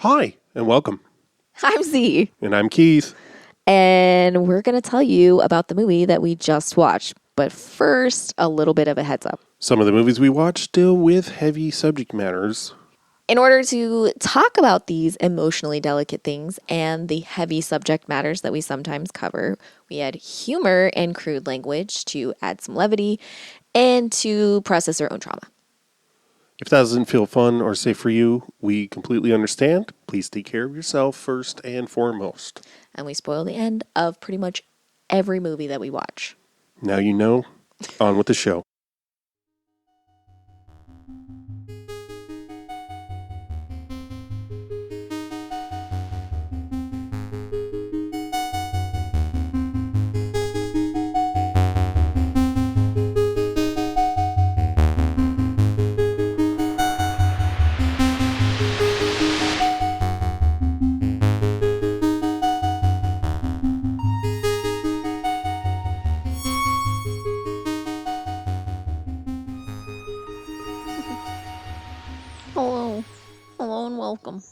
Hi, and welcome. I'm Z. And I'm Keith. And we're going to tell you about the movie that we just watched. But first, a little bit of a heads up. Some of the movies we watch deal with heavy subject matters. In order to talk about these emotionally delicate things and the heavy subject matters that we sometimes cover, we add humor and crude language to add some levity and to process our own trauma. If that doesn't feel fun or safe for you, we completely understand. Please take care of yourself first and foremost. And we spoil the end of pretty much every movie that we watch. Now you know. On with the show. Hello and welcome.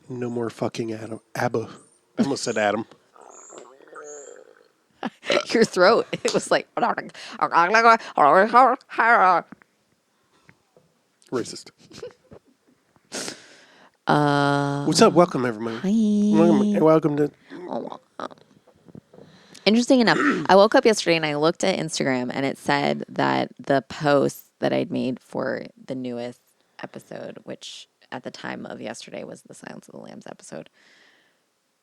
No more fucking Adam. Abba. I almost said Adam. Your throat. It was like... Racist. What's up? Welcome, everybody. Hi. Welcome to... Interesting enough, I woke up yesterday and I looked at Instagram and it said that the post that I'd made for the newest episode, which at the time of yesterday was the Silence of the Lambs episode,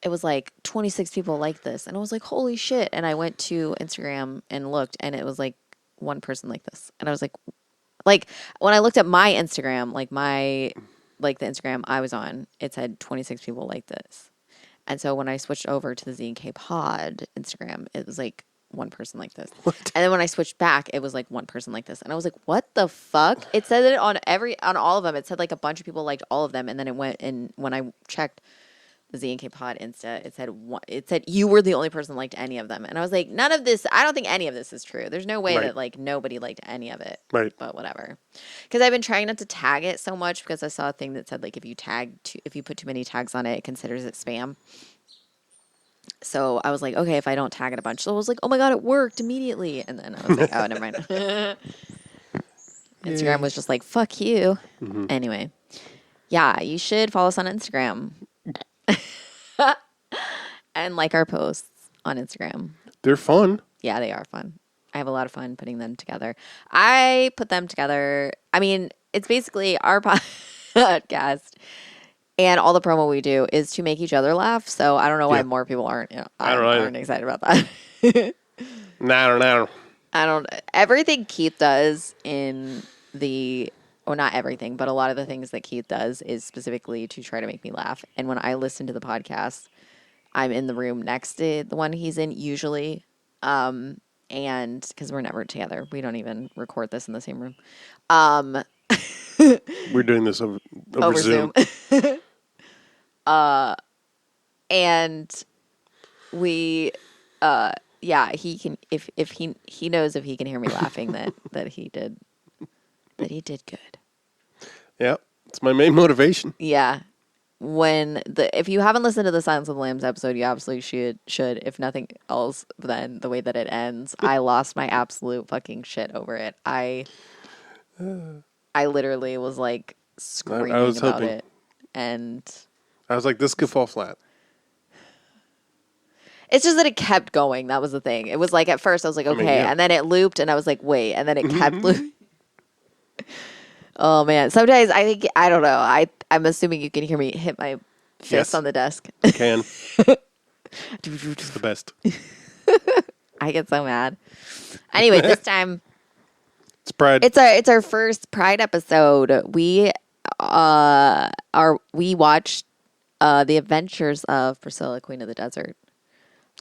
it was like 26 people liked this. And I was like, holy shit. And I went to Instagram and looked and it was like one person like this. And I was like when I looked at my Instagram, the Instagram I was on, it said 26 people liked this. And so when I switched over to the Z&K Pod Instagram, it was like one person like this. What? And then when I switched back, it was like one person like this. And I was like, what the fuck? It said it on all of them. It said like a bunch of people liked all of them. And then it went, and when I checked the Z&K Pod Insta, it said you were the only person that liked any of them. And I was like, none of this, I don't think any of this is true. There's no way that like nobody liked any of it. Right. But whatever. Because I've been trying not to tag it so much because I saw a thing that said like if you put too many tags on it, it considers it spam. So I was like, okay, if I don't tag it a bunch. So I was like, oh my God, it worked immediately. And then I was like, oh, never mind. Instagram was just like, fuck you. Mm-hmm. Anyway. Yeah, you should follow us on Instagram. And like our posts on Instagram. They're fun. Yeah, they are fun. I have a lot of fun putting them together. I put them together. I mean, it's basically our podcast. And all the promo we do is to make each other laugh. So I don't know why more people aren't excited about that. No. I don't. Everything Keith does not everything, but a lot of the things that Keith does is specifically to try to make me laugh. And when I listen to the podcast, I'm in the room next to the one he's in usually. And because we're never together, we don't even record this in the same room. We're doing this over Zoom. And we, he can, if he knows if he can hear me laughing that he did good. Yeah. It's my main motivation. Yeah. If you haven't listened to the Silence of the Lambs episode, you absolutely should. If nothing else, then the way that it ends, I lost my absolute fucking shit over it. I literally was like screaming about it. And I was like, this could fall flat. It's just that it kept going. That was the thing. It was like at first I was like, okay. And then it looped and I was like, wait. And then it kept looping. Oh, man. Sometimes I don't know. I'm assuming you can hear me hit my fist on the desk. I can. It's the best. I get so mad. Anyway, this time. It's Pride. It's our first Pride episode. We watched The Adventures of Priscilla, Queen of the Desert.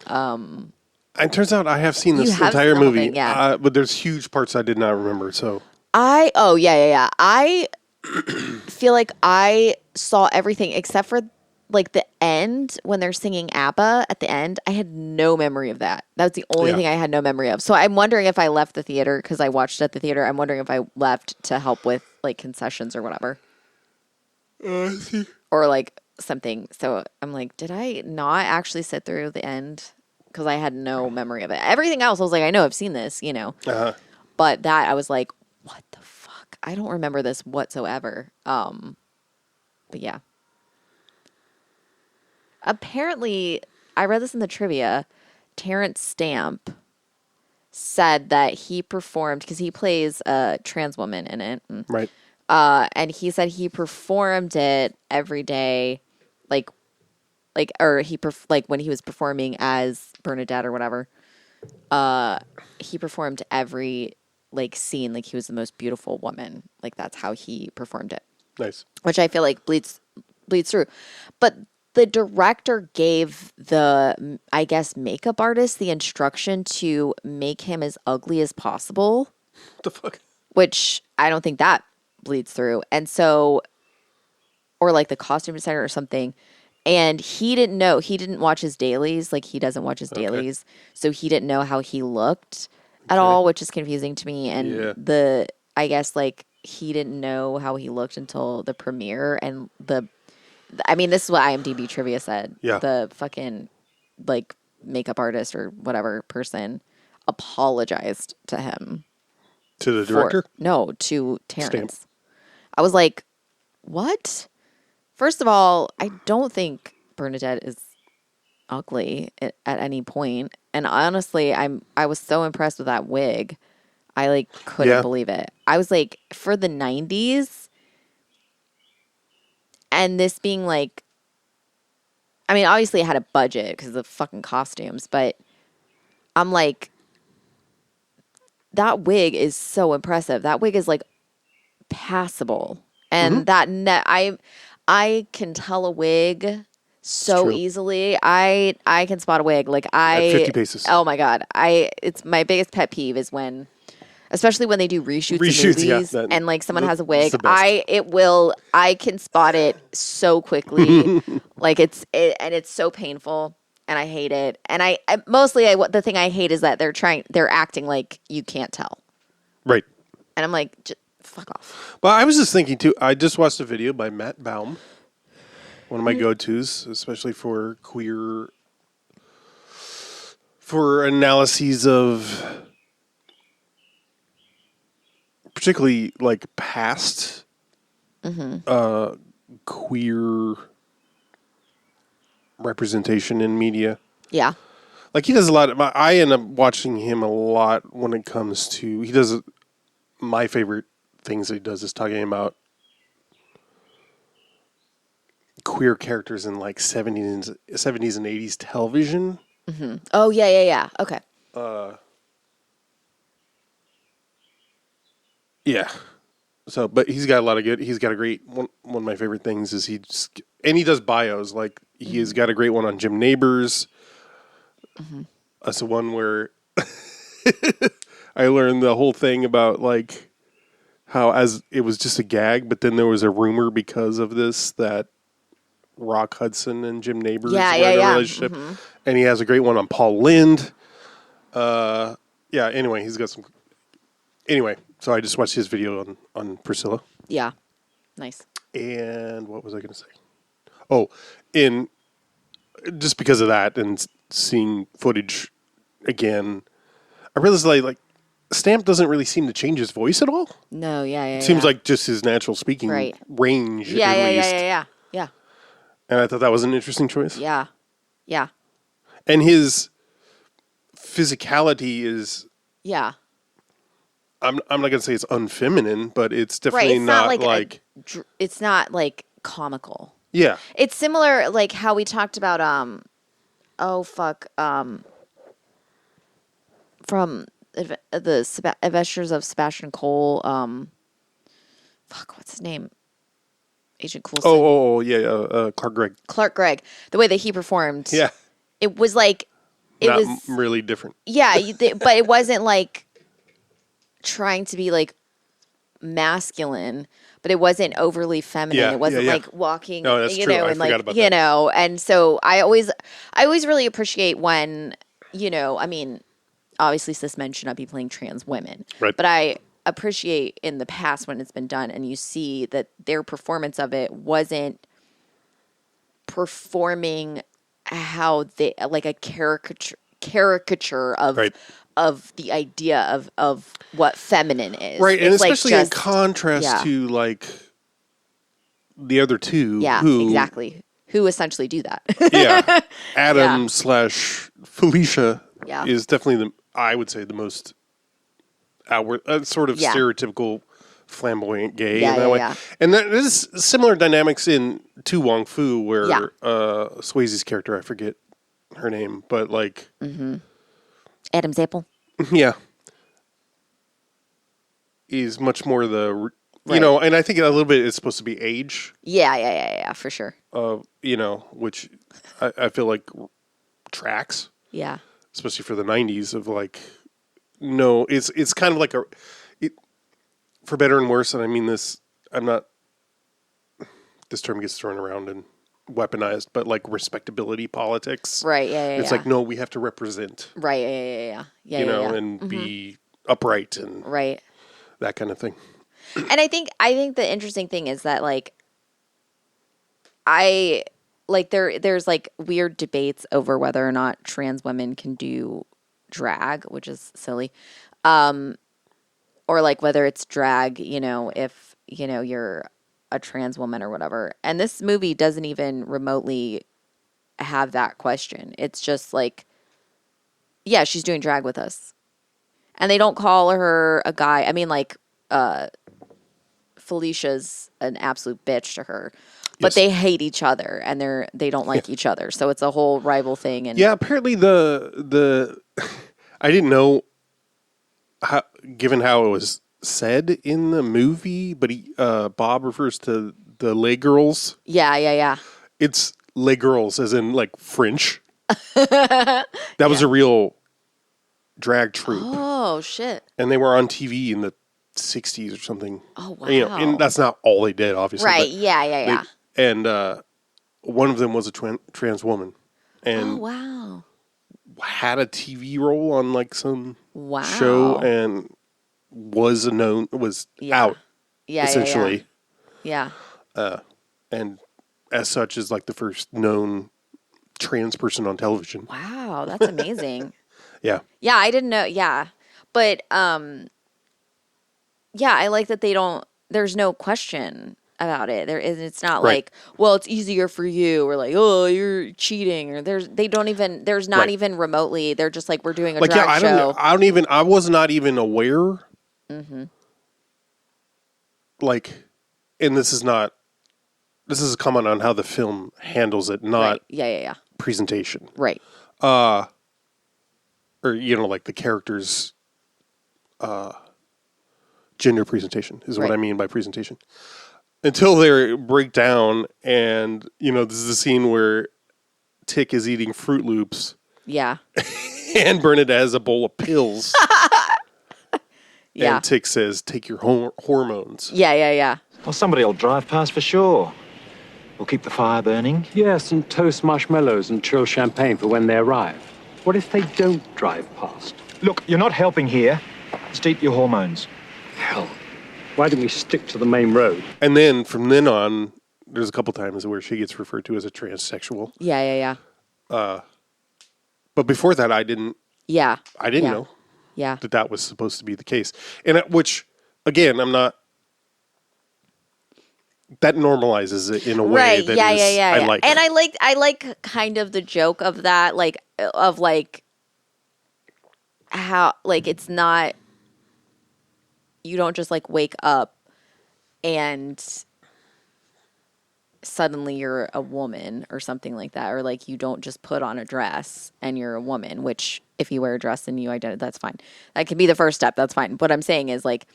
It turns out I have seen this entire movie, but there's huge parts I did not remember. So I feel like I saw everything except for like the end when they're singing ABBA at the end. I had no memory of that. That was the only thing I had no memory of. So I'm wondering if I left the theater because I watched it at the theater. I'm wondering if I left to help with like concessions or whatever. I see. Or like something. So I'm like, did I not actually sit through the end? Because I had no memory of it. Everything else, I was like, I know I've seen this, Uh-huh. But that, I was like, what the fuck? I don't remember this whatsoever. But yeah. Apparently, I read this in the trivia. Terrence Stamp said that he performed, because he plays a trans woman in it. Right. And he said he performed it every day, like, or like when he was performing as Bernadette or whatever. He performed every like scene like he was the most beautiful woman. Like that's how he performed it, Nice. which I feel like bleeds through. But the director gave the, I guess, makeup artist the instruction to make him as ugly as possible, What the fuck? which I don't think that bleeds through. And so, or like the costume designer or something. And he didn't know, he didn't watch his dailies. Like he doesn't watch his dailies. So he didn't know how he looked at all, which is confusing to me. And I guess like he didn't know how he looked until the premiere. And I mean, this is what IMDb trivia said. Yeah. The fucking like makeup artist or whatever person apologized to him. To the director? No, to Terrence. I was like, what? First of all, I don't think Bernadette is ugly at any point. And honestly, I was so impressed with that wig. I like couldn't believe it. I was like, for the 90s, and this being like, I mean, obviously it had a budget because of the fucking costumes, but I'm like, that wig is so impressive. That wig is like passable. And I can tell a wig so easily. I can spot a wig. Like At 50 paces. Oh my God. It's my biggest pet peeve is when, especially when they do reshoots of movies and like someone has a wig, I can spot it so quickly. Like it's so painful and I hate it. And the thing I hate is that they're acting like you can't tell. Right. And I'm like, fuck off. Well, I was just thinking too, I just watched a video by Matt Baum, one of my go-tos, especially for analyses of particularly like past queer representation in media. Yeah. Like he does a lot. I end up watching him a lot when it comes to, he does, my favorite things that he does is talking about queer characters in like 70s and 80s television. Mm-hmm. Oh, yeah. Okay. Yeah. So, but he's got a lot of good. He's got a great one. One of my favorite things is he does bios. Like he has got a great one on Jim Neighbors. That's the one where I learned the whole thing about like how as it was just a gag, but then there was a rumor because of this that Rock Hudson and Jim Neighbors were in a relationship, and he has a great one on Paul Lynde. Anyway, he's got some. Anyway, so I just watched his video on Priscilla. Yeah. Nice. And what was I going to say? Oh, just because of that and seeing footage again, I realized like Stamp doesn't really seem to change his voice at all. No, yeah. It seems like just his natural speaking range. Yeah. And I thought that was an interesting choice. Yeah. And his physicality is. Yeah. I'm not going to say it's unfeminine, but it's definitely it's not like it's not like comical. Yeah. It's similar like how we talked about from the Adventures of Sebastian Cole, what's his name? Agent Coulson. Clark Gregg. The way that he performed. Yeah. It was like not really different. Yeah, but it wasn't like trying to be like masculine, but it wasn't overly feminine. Yeah, it wasn't like walking, no, that's true. I and forgot like, about that. And so I always really appreciate when, I mean, obviously cis men should not be playing trans women, right? But I appreciate in the past when it's been done and you see that their performance of it wasn't performing how they like a caricature of Right. of the idea of what feminine is. Right, and It's like especially in just- contrast yeah. to like the other two, Yeah, who exactly. Who essentially do that. yeah, Adam Yeah. slash Felicia Yeah. is definitely I would say the most outward, sort of Yeah. stereotypical flamboyant gay Yeah, in that yeah, way. yeah. And there's similar dynamics in Tu Wong Fu, where Yeah. Swayze's character, I forget her name, but like, Adam's apple. yeah, is much more the, you Right. know, and I think a little bit is supposed to be age, Yeah, for sure. you know, which I feel like tracks, Yeah. especially for the 90s of like, no, it's kind of like for better and worse, and I mean this, I'm not, this term gets thrown around and weaponized, but like respectability politics. Right, yeah. It's like, no, we have to represent, Right, yeah. you know, and be upright and Right. that kind of thing. And I think the interesting thing is that like I like there's like weird debates over whether or not trans women can do drag, which is silly. Or like whether it's drag, you know, if, you know, you're a trans woman or whatever. And this movie doesn't even remotely have that question. It's just like, yeah, she's doing drag with us. And they don't call her a guy. I mean, like, Felicia's an absolute bitch to her. But Yes. they hate each other and they don't like each other. So it's a whole rival thing. And Yeah, apparently the I didn't know how, given how it was said in the movie, but Bob refers to the lay girls. yeah. It's lay girls, as in like French. That was a real drag troupe, Oh shit. and they were on TV in the '60s or something. Oh wow. You know, and that's not all they did, obviously. Right. but Yeah. And one of them was a trans woman, Oh and wow. had a TV role on like some Wow. show, and was out Yeah. essentially, Yeah. and as such is like the first known trans person on television. Wow, that's amazing. Yeah, Yeah, I didn't know. Yeah. But yeah, I like that there's no question about it. It's not Right. like, well, it's easier for you, or like, oh, you're cheating, or there's not Right. even remotely. They're just like, we're doing a like drag show. I was not even aware. Mm-hmm. Like, and this is a comment on how the film handles it, not Right. Yeah. presentation. Right. Or, you know, like the character's gender presentation is what Right. I mean by presentation. Until they break down, and, you know, this is the scene where Tick is eating Fruit Loops Yeah. and Bernadette has a bowl of pills. Yeah. And Tick says, take your hormones. Yeah. Well, somebody will drive past for sure. We'll keep the fire burning. Yes, and toast marshmallows and chill champagne for when they arrive. What if they don't drive past? Look, you're not helping here. Just eat your hormones. Hell, why don't we stick to the main road? And then from then on, there's a couple times where she gets referred to as a transsexual. Yeah. But before that, I didn't Yeah. know Yeah. that was supposed to be the case. And which, again, I'm not. That normalizes it in a way Right. that Yeah. I like. And I like kind of the joke of that, like of like how like it's not, you don't just like wake up and suddenly you're a woman or something like that, or like you don't just put on a dress and you're a woman, which if you wear a dress and you identify, that's fine. That can be the first step. That's fine. What I'm saying is like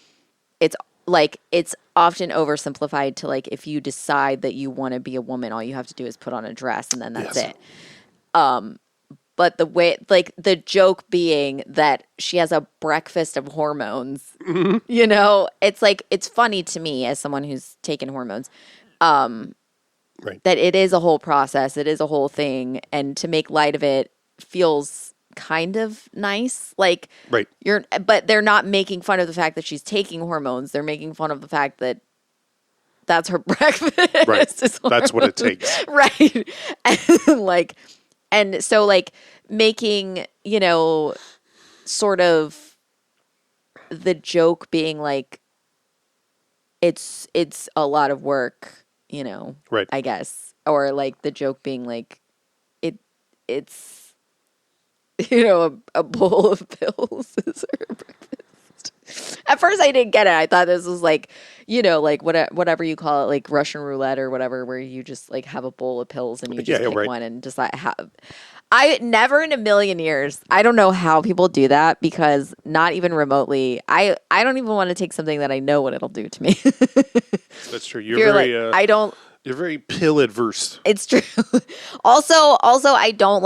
it's often oversimplified to like, if you decide that you want to be a woman, all you have to do is put on a dress and then that's Yes. it. But the way, like the joke being that she has a breakfast of hormones, you know, it's like, it's funny to me as someone who's taken hormones, right. that it is a whole process. It is a whole thing. And to make light of it feels kind of nice. Like Right. but they're not making fun of the fact that she's taking hormones. They're making fun of the fact that that's her breakfast. Right. is That's what it takes. Right. And so like making, sort of the joke being like, it's a lot of work, Right. I guess. Or like the joke being like, it's, a bowl of pills is her breakfast. At first I didn't get it. I thought this was like, like whatever you call it, like Russian roulette or whatever, where you just like have a bowl of pills and you just pick one and decide how. I never in a million years. I don't know how people do that because not even remotely. I don't even want to take something that I know what it'll do to me. That's true. You're very. Like, I don't. You're very pill adverse. It's true. Also, I don't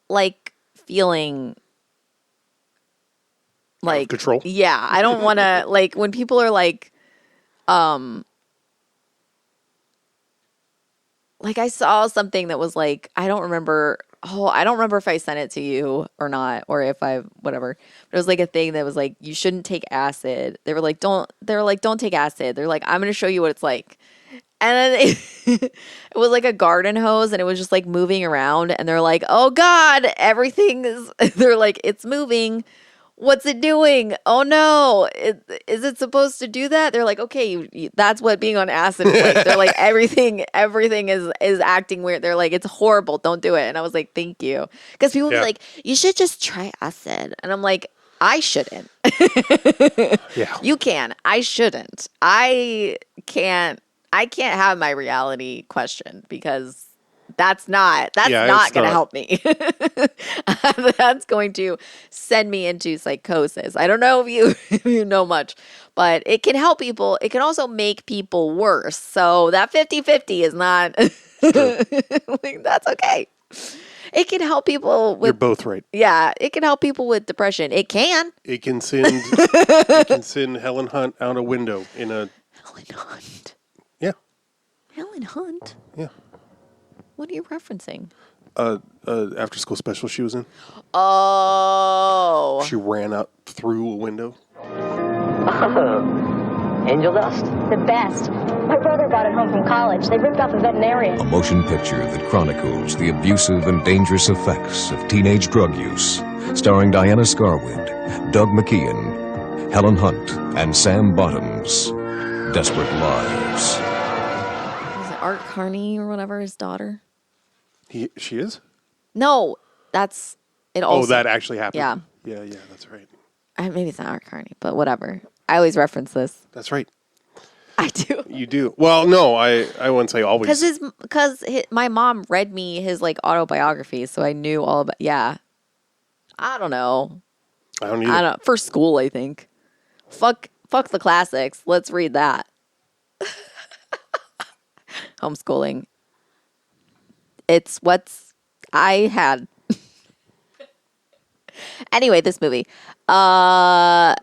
like feeling like control. Yeah, I don't want to like when people are like I saw something that was like I don't remember if I sent it to you or not or if I whatever. But it was like a thing that was like you shouldn't take acid. They were like don't take acid. They're like I'm going to show you what it's like. And then it was like a garden hose and it was just like moving around and they're like, "Oh God, everything is," they're like, "It's moving. What's it doing? Oh no, is it supposed to do that?" They're like, "Okay, that's what being on acid is like." They're like, everything is acting weird. They're like, "It's horrible. Don't do it." And I was like, "Thank you." Because people be like, "You should just try acid." And I'm like, I shouldn't. Yeah. You can. I shouldn't. I can't have my reality questioned because that's not going to help me. That's going to send me into psychosis. I don't know if you know much, but it can help people. It can also make people worse. So that 50-50 is not like, that's okay. It can help people with. You're both right. Yeah, it can help people with depression. It can. It can send Helen Hunt out a window in a Helen Hunt. Yeah. Helen Hunt? Yeah. What are you referencing? After school special she was in. Oh. She ran out through a window. Angel dust? The best. My brother got it home from college. They ripped off a veterinarian. A motion picture that chronicles the abusive and dangerous effects of teenage drug use. Starring Diana Scarwood, Doug McKeon, Helen Hunt, and Sam Bottoms. Desperate Lives. Is it Art Carney or whatever, his daughter? She is? No, that's it. Also, that actually happened. Yeah, yeah, that's right. Maybe it's not Art Carney, but whatever. I always reference this. That's right. I do. You do. Well, no, I wouldn't say always. Because my mom read me his like autobiography, so I knew all about. Yeah, I don't know. I don't either. For school, I think. Fuck the classics. Let's read that. Homeschooling. It's what's I had. Anyway, this movie. Hang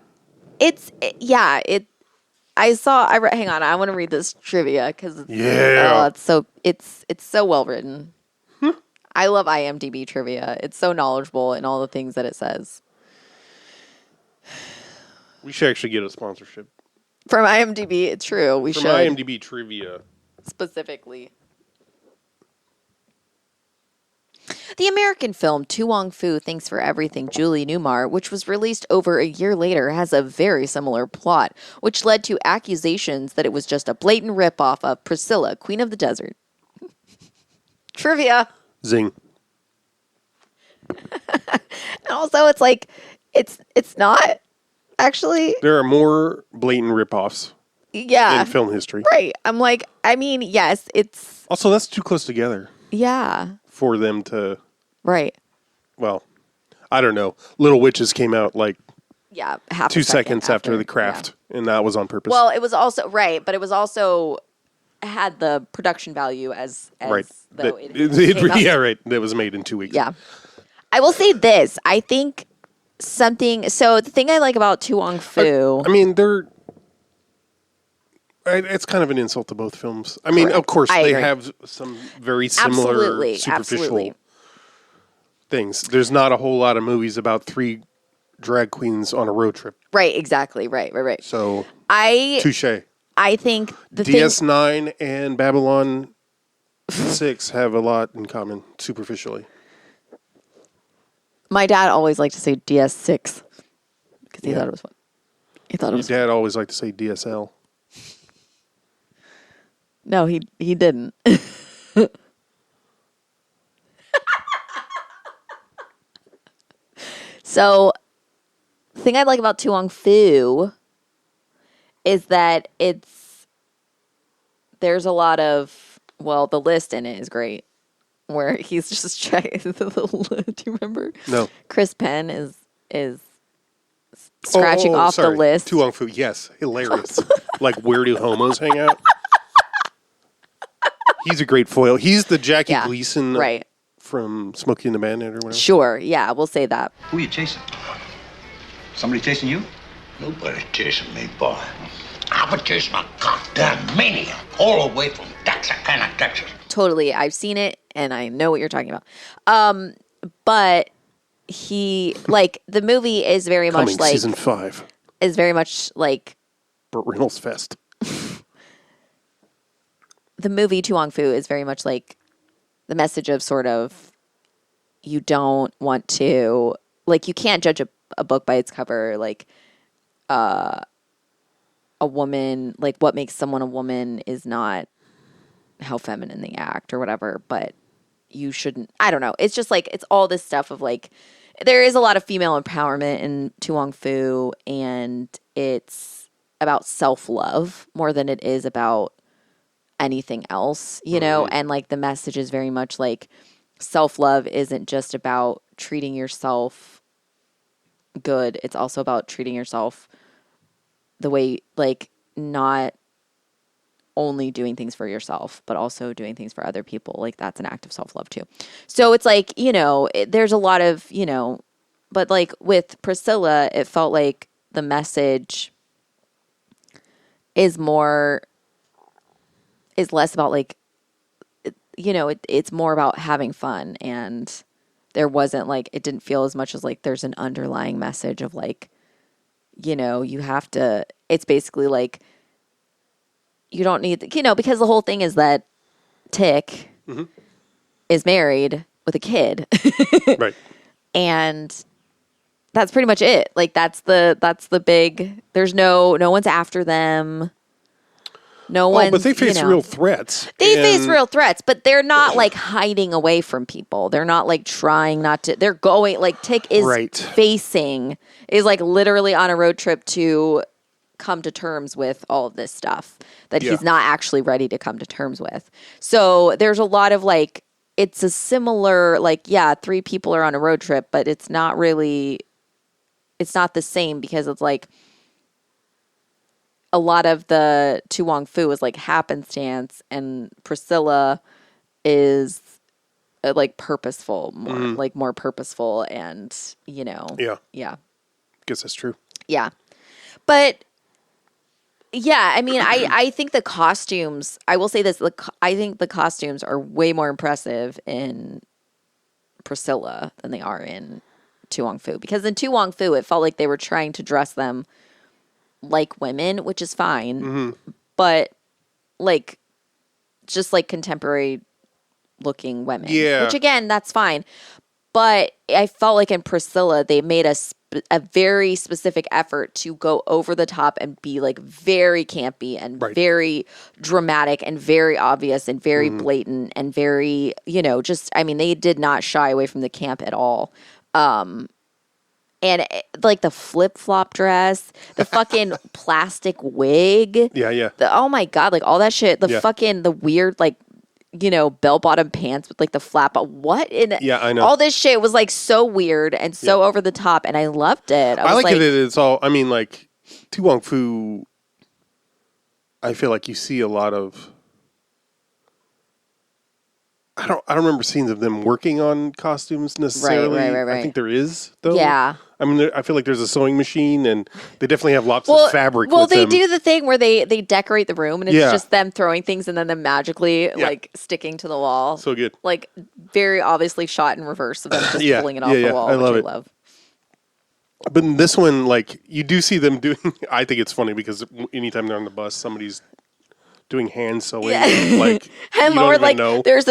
on, I want to read this trivia because it's so well written. I love IMDb trivia. It's so knowledgeable in all the things that it says. We should actually get a sponsorship. From IMDb, it's true. We should. From IMDb trivia. Specifically. The American film To Wong Foo, Thanks for Everything, Julie Newmar, which was released over a year later, has a very similar plot, which led to accusations that it was just a blatant ripoff of Priscilla, Queen of the Desert. Trivia. Zing. And also, it's like, it's not, actually. There are more blatant ripoffs in film history. Right. I'm like, I mean, yes, it's... Also, that's too close together. Yeah. For them to... Right. Well, I don't know. Little Witches came out like... Yeah, half 2 seconds after The Craft, and that was on purpose. Well, it was also... Right, but it was also... had the production value as right. though yeah, right. That was made in 2 weeks. Yeah. I will say this. I think something... So, the thing I like about To Wong Foo... I mean, it's kind of an insult to both films. I mean, of course, they have some very similar superficial things. There's not a whole lot of movies about 3 drag queens on a road trip. Right, exactly. Right. So, touche. I think the DS9 and Babylon 6 have a lot in common, superficially. my dad always liked to say DS6 because he thought it was fun. He thought it was Dad always liked to say DSL. No, he didn't. So, the thing I like about Tu Wong Fu is that there's a lot of, well, the list in it is great. Where he's just checking. Do you remember? No. Chris Penn is scratching off sorry. the list. Tu Wong Fu, yes, hilarious. Like, where do homos hang out? He's a great foil. He's the Jackie Gleason right. from Smokey and the Bandit or whatever. Sure, yeah, we'll say that. Who are you chasing? Somebody chasing you? Nobody's chasing me, boy. I was chasing a goddamn maniac all the way from Texarkana, Texas. Totally, I've seen it and I know what you're talking about. But he, like, the movie is very Coming much like season 5. Is very much like Burt Reynolds Fest. The movie Tu Wong Fu is very much like the message of sort of you don't want to, like, you can't judge a book by its cover, like a woman, like what makes someone a woman is not how feminine they act or whatever, but you shouldn't, I don't know. It's just like, it's all this stuff of like, there is a lot of female empowerment in Tu Wong Fu, and it's about self-love more than it is about anything else, you know? And like the message is very much like self-love isn't just about treating yourself good. It's also about treating yourself the way, like, not only doing things for yourself, but also doing things for other people. Like, that's an act of self-love too. So it's like, you know, there's a lot of, you know, but like with Priscilla, it felt like the message is less about like, you know, it's more about having fun. And there wasn't like, it didn't feel as much as like there's an underlying message of like, you know, you have to, it's basically like, you don't need, you know, because the whole thing is that Tick is married with a kid. Right. And that's pretty much it. Like, that's the big, there's no one's after them. No one. But they face real threats. They face real threats, but they're not like hiding away from people. They're not like trying not to. They're going, like, Tick is is like literally on a road trip to come to terms with all of this stuff that he's not actually ready to come to terms with. So there's a lot of like, it's a similar, like, yeah, 3 people are on a road trip, but it's not really, it's not the same because it's like, a lot of the Tu Wong Fu is like happenstance, and Priscilla is like purposeful, more purposeful, and you know, yeah. Guess that's true. Yeah, but yeah, I mean, I think the costumes. I will say this: I think the costumes are way more impressive in Priscilla than they are in Tu Wong Fu, because in Tu Wong Fu, it felt like they were trying to dress them like women, which is fine, but like just like contemporary looking women, which again, that's fine. But I felt like in Priscilla, they made a very specific effort to go over the top and be like very campy and very dramatic and very obvious and very blatant and very, you know, just, I mean, they did not shy away from the camp at all. And like the flip-flop dress, the fucking plastic wig. Yeah. Oh my God, like all that shit. The weird, like, you know, bell-bottom pants with like the flap. What in? Yeah, I know. All this shit was like so weird and so over the top, and I loved it. I like it. It's all, I mean, like, Tu Wong Fu, I feel like you see a lot of, I don't remember scenes of them working on costumes necessarily. Right. I think there is, though. Yeah. I mean, I feel like there's a sewing machine, and they definitely have lots of fabric. Well, with they them. do the thing where they decorate the room, and it's just them throwing things and then them magically like sticking to the wall. So good. Like very obviously shot in reverse of them just pulling it off the wall, I love which it. I love. But in this one, like, you do see them doing. I think it's funny because anytime they're on the bus, somebody's doing hand sewing. Like, And you or don't even like know. there's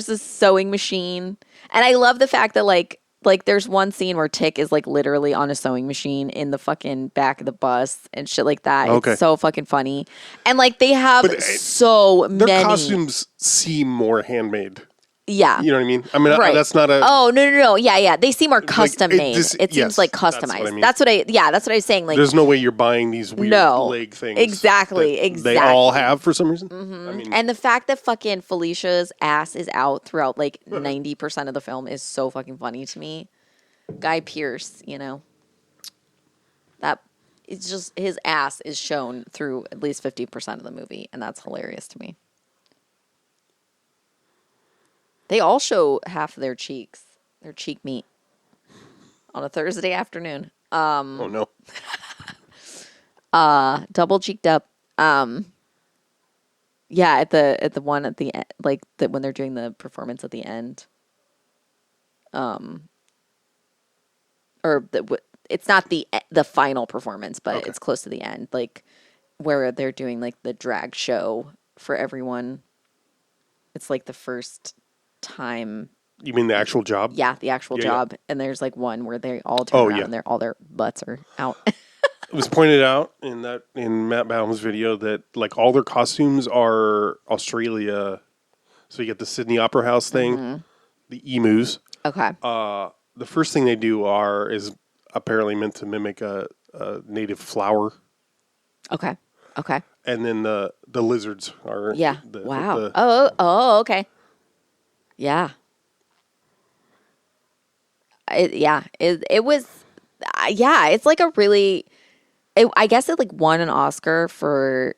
a sewing machine, and I love the fact that like there's one scene where Tick is like literally on a sewing machine in the fucking back of the bus and shit like that. Okay. It's so fucking funny, and like they have But, so Their many costumes seem more handmade. Yeah. You know what I mean? I mean, Right. that's not a. Oh, no. Yeah. They seem more custom made. It seems yes, like that's customized. what I mean. That's what I was saying. Like, There's no way you're buying these weird leg things. Exactly. They all have for some reason. I mean, and the fact that fucking Felicia's ass is out throughout like 90% of the film is so fucking funny to me. Guy Pearce, that it's just his ass is shown through at least 50% of the movie, and that's hilarious to me. They all show half of their cheeks, their cheek meat, on a Thursday afternoon. oh no. Double cheeked up. Yeah, at the one at the end, like when they're doing the performance at the end. It's not the final performance, but it's close to the end, like where they're doing like the drag show for everyone. It's like the first time. You mean the actual job? Yeah, the actual job. Yeah. And there's like one where they all turn around and all their butts are out. It was pointed out in Matt Baum's video that like all their costumes are Australia. So you get the Sydney Opera House thing, the emus. Okay. The first thing they do is apparently meant to mimic a native flower. Okay. And then the lizards are. Yeah. Wow. Okay. Yeah. It was. It's like a really. I guess it like won an Oscar or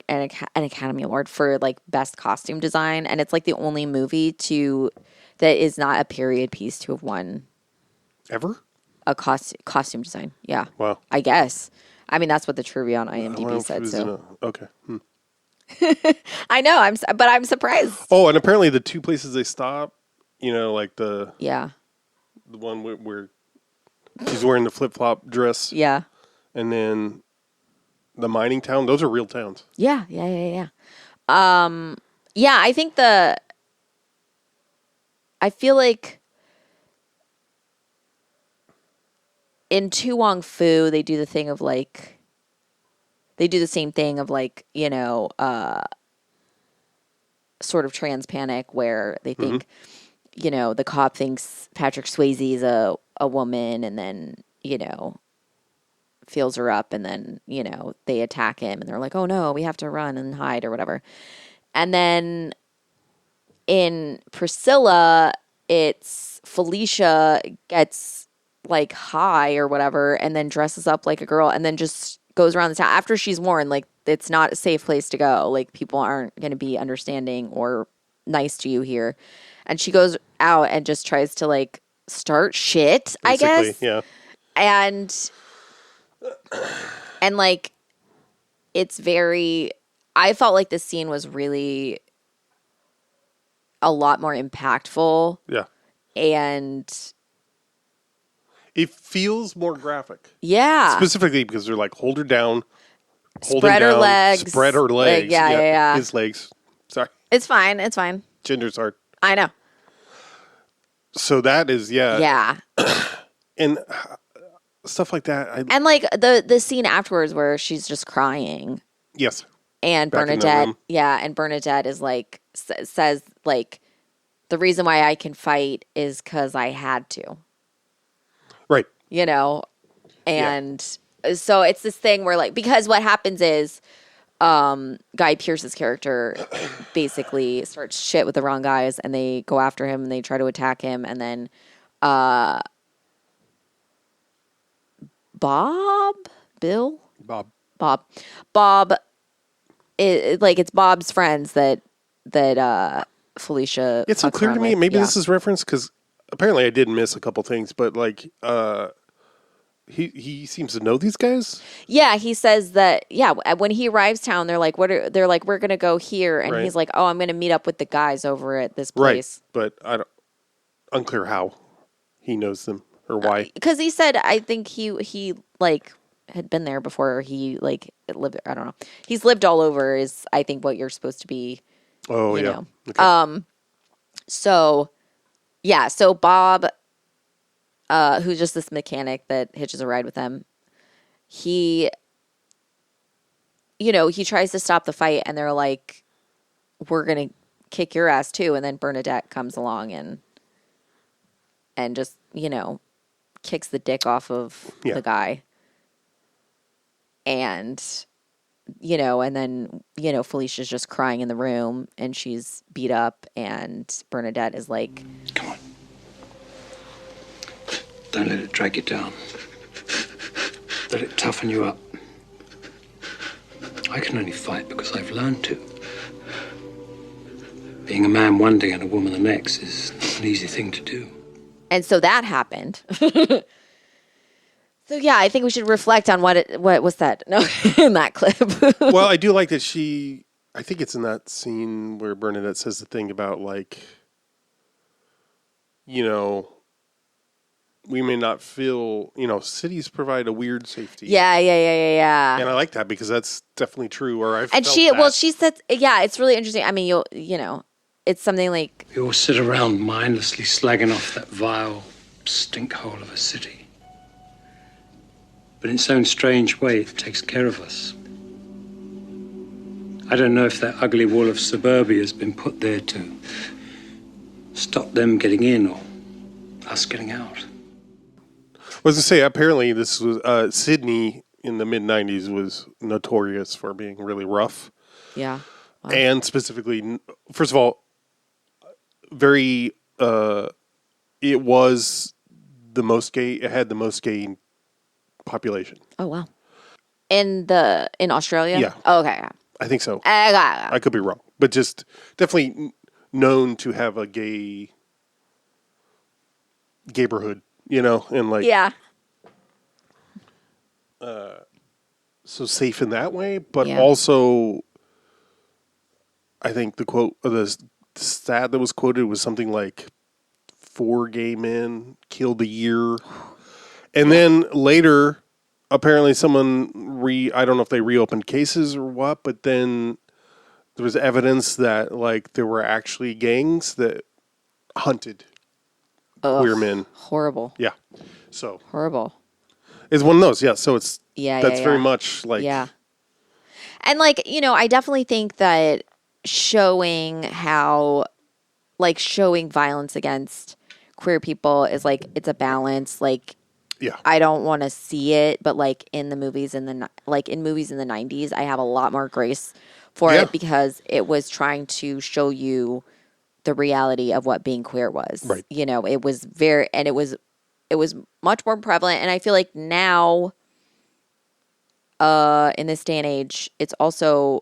an Academy Award for like best costume design, and it's like the only movie that is not a period piece to have won ever a costume design. Yeah. Wow. I guess. I mean, that's what the trivia on IMDb said. So okay. I know. I'm surprised. Oh, and apparently the two places they stop, like the one where she's wearing the flip flop dress. Yeah. And then the mining town, those are real towns. Yeah. I think I feel like in Tu Wong Fu, they do the thing of like, they do the same thing of like, sort of trans panic where they think, the cop thinks Patrick Swayze is a woman and then, feels her up and then, they attack him and they're like, oh no, we have to run and hide or whatever. And then in Priscilla, it's Felicia gets like high or whatever and then dresses up like a girl and then just goes around the town after she's warned, like, it's not a safe place to go. Like, people aren't going to be understanding or nice to you here. And she goes out and just tries to like start shit, basically, I guess. Yeah. And like, it's very, I felt like the scene was really a lot more impactful. Yeah. And it feels more graphic. Yeah. Specifically because they're like, hold her down. Spread her legs. Spread her legs. Yeah. His legs. Sorry. It's fine. Gender's hard. I know. So that is, Yeah. And stuff like that. And like the scene afterwards where she's just crying. Yes. And Bernadette, and Bernadette is like, says like, the reason why I can fight is because I had to. Right. And so it's this thing where like, because what happens is Guy Pearce's character basically starts shit with the wrong guys and they go after him and they try to attack him and then Bob, it's Bob's friends that Felicia. It's unclear to me. Maybe this is referenced because apparently I did miss a couple things, but like he seems to know these guys. Yeah, he says that. Yeah, when he arrives town, they're like, they're like, we're gonna go here, and he's like, oh, I'm gonna meet up with the guys over at this place. Right, but unclear how he knows them. or why? Because he said, I think he like had been there before. He like lived. I don't know. He's lived all over. Is I think what you're supposed to be. Oh, you yeah. know. Okay. So yeah. So Bob, who's just this mechanic that hitches a ride with them, he, he tries to stop the fight, and they're like, "We're gonna kick your ass too." And then Bernadette comes along and just kicks the dick off of Yeah. the guy. And, and then, Felicia's just crying in the room and she's beat up and Bernadette is like, Come on. Don't let it drag you down. Let it toughen you up. I can only fight because I've learned to. Being a man one day and a woman the next is not an easy thing to do. and so that happened. So yeah, I think we should reflect on what was that? No, in that clip. Well, I do like that I think it's in that scene where Bernadette says the thing about like, we may not feel, cities provide a weird safety. Yeah. And I like that because that's definitely true. Or I've And felt she said, yeah, it's really interesting. I mean, it's something like, We all sit around mindlessly slagging off that vile stinkhole of a city. But in its own strange way, it takes care of us. I don't know if that ugly wall of suburbia has been put there to stop them getting in or us getting out. I was going to say, apparently this was, Sydney in the mid-90s was notorious for being really rough. yeah. Wow. And specifically, first of all, very, it was the most gay, it had the most gay population. Oh, wow. In Australia? Yeah. Oh, okay. I think so. I I could be wrong, but just definitely known to have a gay neighborhood, and like yeah. so safe in that way, but Yeah. also I think the quote or the stat that was quoted was something like 4 gay men killed a year, and then later apparently someone I don't know if they reopened cases or what, but then there was evidence that like there were actually gangs that hunted queer men. Horrible. Yeah. So Horrible. it's one of those. Yeah. So it's Yeah. that's yeah. very much like Yeah. And like, I definitely think that showing violence against queer people is like, it's a balance. Like, yeah. I don't want to see it, but like in movies in the 90s, I have a lot more grace for Yeah. it because it was trying to show you the reality of what being queer was. Right. It was it was much more prevalent, and I feel like now in this day and age, it's also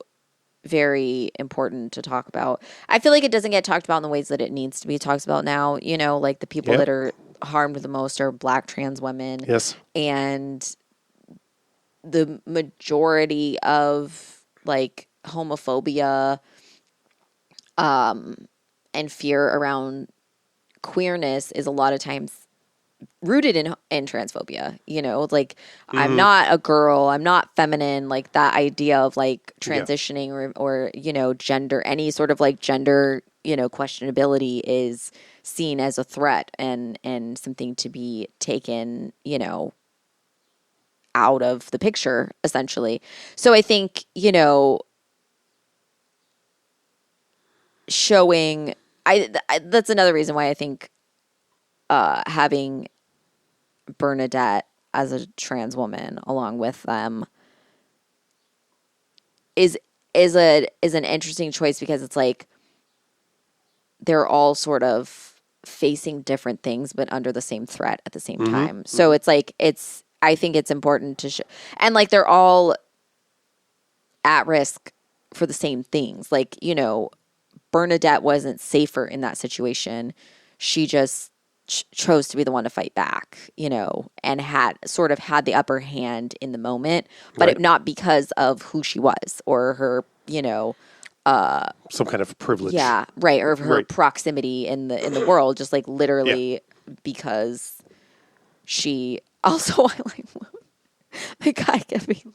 very important to talk about. I feel like it doesn't get talked about in the ways that it needs to be talked about now. Like the people Yeah. that are harmed the most are Black trans women. Yes. And the majority of like homophobia and fear around queerness is a lot of times rooted in transphobia, like I'm not a girl, I'm not feminine, like that idea of like transitioning or gender, any sort of like gender, questionability is seen as a threat and something to be taken, out of the picture essentially. So I think, showing that's another reason why I think having Bernadette as a trans woman along with them is an interesting choice because it's like they're all sort of facing different things but under the same threat at the same time. So it's like I think it's important to show, and like they're all at risk for the same things. Like, Bernadette wasn't safer in that situation. She just chose to be the one to fight back, and had the upper hand in the moment, but Right. not because of who she was or her, Some kind of privilege. yeah, right, or her Right. proximity in the world, just like literally because she also, I like, the guy kept being,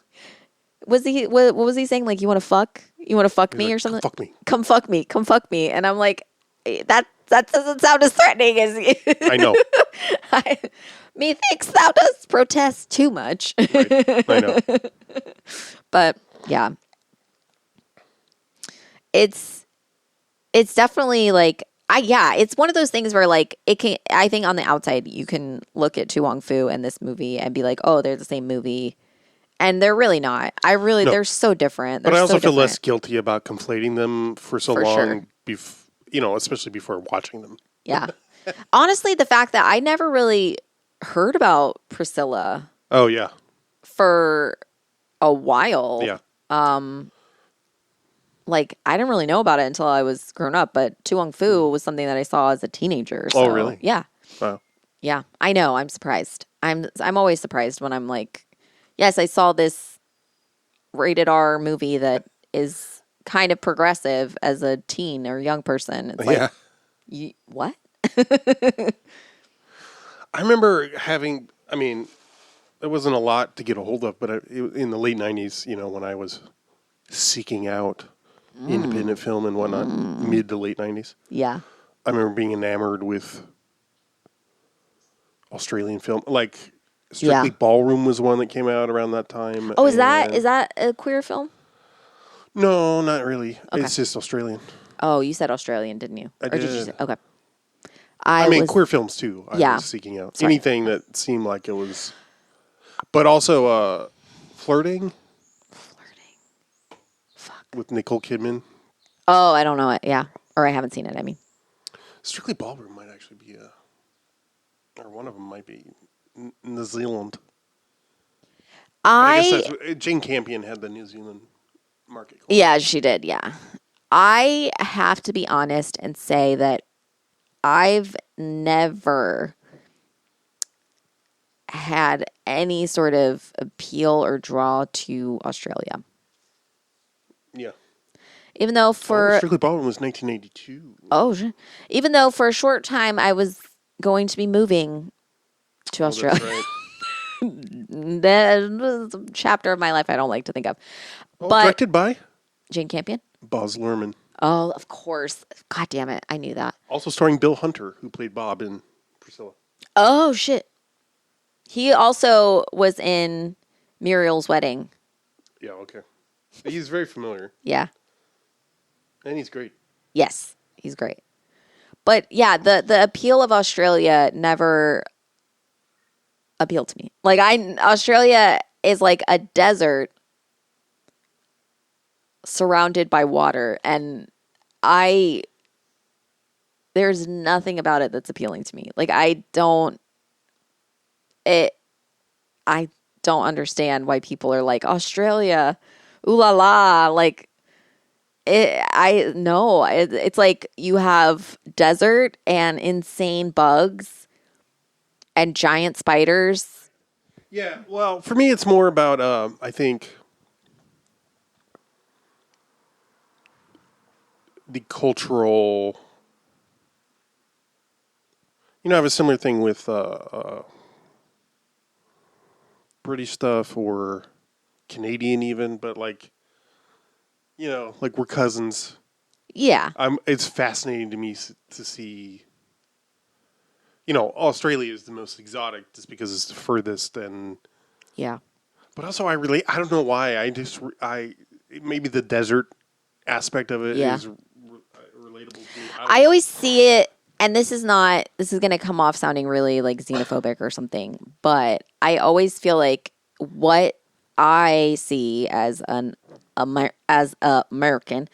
what was he saying? Like, you want to fuck? You want to fuck me like, or something? "Come fuck me." Come fuck me. Come fuck me. And I'm like, that doesn't sound as threatening as I know. methinks thou dost protest too much. Right. I know. But yeah, it's definitely like, it's one of those things where like I think on the outside you can look at Tu Wong Fu and this movie and be like, oh, they're the same movie. And they're really not. No. They're so different. But I also feel less different. guilty about conflating them for so For long, sure. Especially before watching them. Yeah. Honestly, the fact that I never really heard about Priscilla Oh, yeah. for a while. Yeah. Like, I didn't really know about it until I was grown up, but Tu Wong Fu was something that I saw as a teenager. So, Oh, really? Yeah. Wow. Yeah. I know. I'm surprised. I'm always surprised when I'm like, yes, I saw this rated R movie that is kind of progressive as a teen or young person. It's like, what? I remember there wasn't a lot to get a hold of, but in the late 90s, when I was seeking out independent film and whatnot, mid to late 90s, Yeah. I remember being enamored with Australian film. Like, Strictly Ballroom was one that came out around that time. Oh, is that a queer film? No, not really. Okay. It's just Australian. Oh, you said Australian, didn't you? I Or did you did. say, okay. Queer films too. I was seeking out anything that seemed like it was, but also Flirting. Fuck. With Nicole Kidman. Oh, I don't know it. Yeah, or I haven't seen it. I mean, Strictly Ballroom might actually be or one of them might be New Zealand. I guess that's Jane Campion had the New Zealand market. Yeah, she did. Yeah, I have to be honest and say that I've never had any sort of appeal or draw to Australia. Yeah. Even though Strictly Ballroom was 1982. Even though for a short time I was going to be moving to Australia. That's right. That was a chapter of my life I don't like to think of. But directed by Jane Campion? Baz Luhrmann. Oh, of course. God damn it. I knew that. Also starring Bill Hunter, who played Bob in Priscilla. Oh, shit. He also was in Muriel's Wedding. Yeah, okay. He's very familiar. Yeah. And he's great. Yes, he's great. But yeah, the appeal of Australia never appealed to me. Like Australia is like a desert surrounded by water, and there's nothing about it that's appealing to me. Like I don't understand why people are like Australia, ooh la la, like it's like you have desert and insane bugs and giant spiders. Yeah, well, for me, it's more about, I think, the cultural. I have a similar thing with British stuff or Canadian even, but like we're cousins. Yeah. It's fascinating to me to see. Australia is the most exotic just because it's the furthest, and yeah. But also, I relate. I don't know why. Maybe the desert aspect of it is relatable to me. I always see it, and this is going to come off sounding really like xenophobic or something, but I always feel like what I see as an American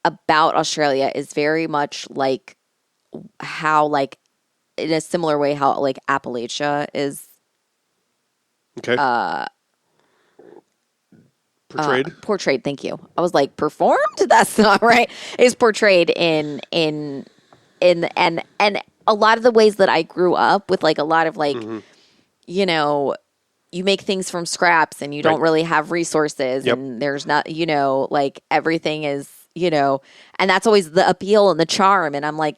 about Australia is very much like how, like, in a similar way, how like Appalachia is okay. Portrayed. Thank you. I was like, performed? That's not right. Is portrayed in and a lot of the ways that I grew up with, like a lot of like, you make things from scraps and you don't really have resources and there's not, like everything is, and that's always the appeal and the charm. And I'm like,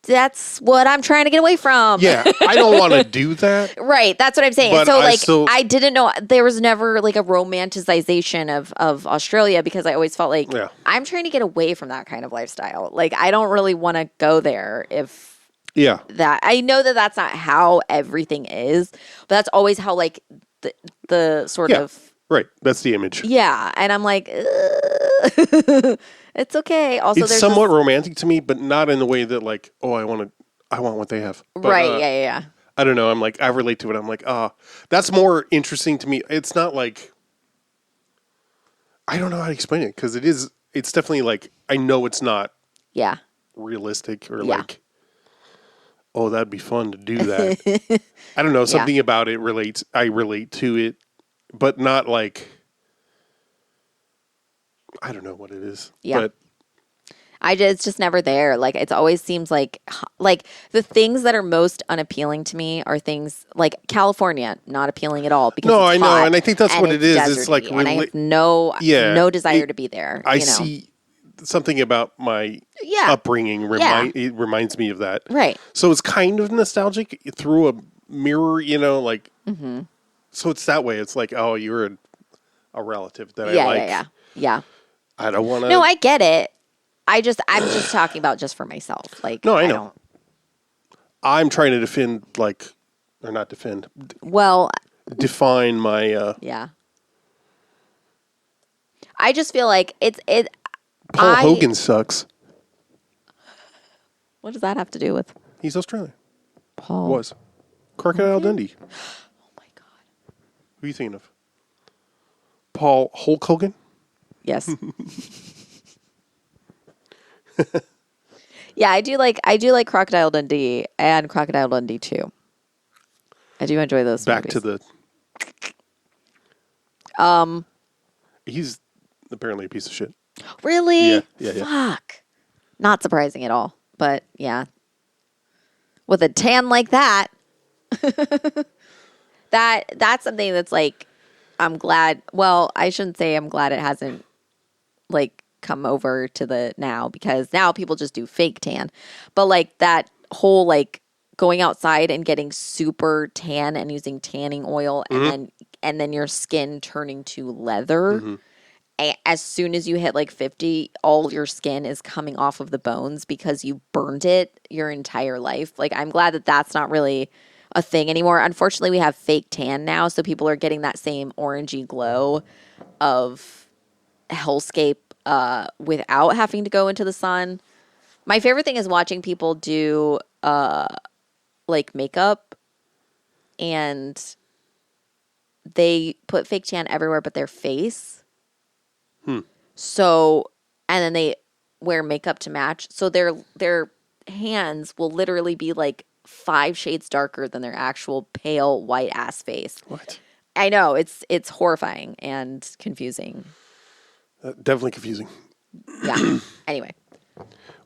that's what I'm trying to get away from. Yeah, I don't want to do that. Right. That's what I'm saying. But So I still- I didn't know there was never like a romanticization of Australia because I always felt like Yeah. I'm trying to get away from that kind of lifestyle. Like I don't really want to go there if Yeah. that I know that that's not how everything is, but that's always how like the sort Yeah. of Right. That's the image. yeah, and I'm like, it's okay. Also, It's there's somewhat this, romantic to me, but not in the way that like, oh, I want what they have. But, right. Yeah. I don't know. I'm like, I relate to it. I'm like, that's more interesting to me. It's not like, I don't know how to explain it because it's definitely like, I know it's not Yeah. realistic or Yeah. like, oh, that'd be fun to do that. I don't know. Something about it relates. I relate to it, but not like, I don't know what it is. Yeah. But It's just never there. Like it always seems like the things that are most unappealing to me are things like California, not appealing at all because No, it's I know, hot and I think that's what it's it is. It's like deserty, and I have no desire to be there. I you know? see something about my Yeah. upbringing it reminds me of that. Right. So it's kind of nostalgic through a mirror, like. Mm-hmm. So it's that way. It's like, oh, you're a relative that Yeah, I like. yeah. I don't want to. No, I get it. I'm just talking about just for myself. Like, No, I know. I'm trying to define my. Yeah. I just feel like Paul Hogan sucks. What does that have to do with He's Australian. Paul? Was Crocodile Dundee. Oh my god. Who are you thinking of? Paul Hulk Hogan? Yes. Yeah, I do like Crocodile Dundee and Crocodile Dundee 2. I do enjoy those Back movies. to the he's apparently a piece of shit. Really? Yeah. Fuck. Not surprising at all. But yeah. With a tan like that, that's something that's like I'm glad. Well, I shouldn't say I'm glad it hasn't like come over to the now because now people just do fake tan. But like that whole like going outside and getting super tan and using tanning oil and then your skin turning to leather. As soon as you hit like 50, all your skin is coming off of the bones because you burned it your entire life. Like, I'm glad that that's not really a thing anymore. Unfortunately, we have fake tan now, so people are getting that same orangey glow of hellscape without having to go into the sun. My favorite thing is watching people do like makeup, and they put fake tan everywhere but their face. So, and then they wear makeup to match. So their hands will literally be like 5 shades darker than their actual pale white ass face. What? I know, it's horrifying and confusing. Definitely confusing. Yeah. Anyway.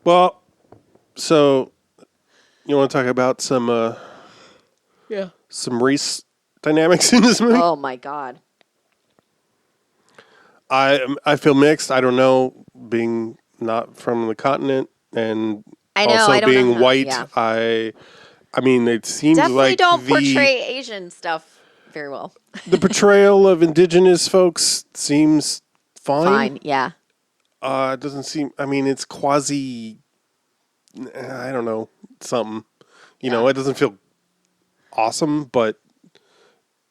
Well, so you want to talk about some some race dynamics in this movie? Oh my God. I feel mixed. I don't know, being not from the continent and I know, also I don't know being how- white. yeah. I mean, it seems Definitely like don't portray Asian stuff very well. the portrayal of indigenous folks seems Fine. Yeah. It doesn't seem. I mean, it's quasi. I don't know, something. You know, it doesn't feel awesome, but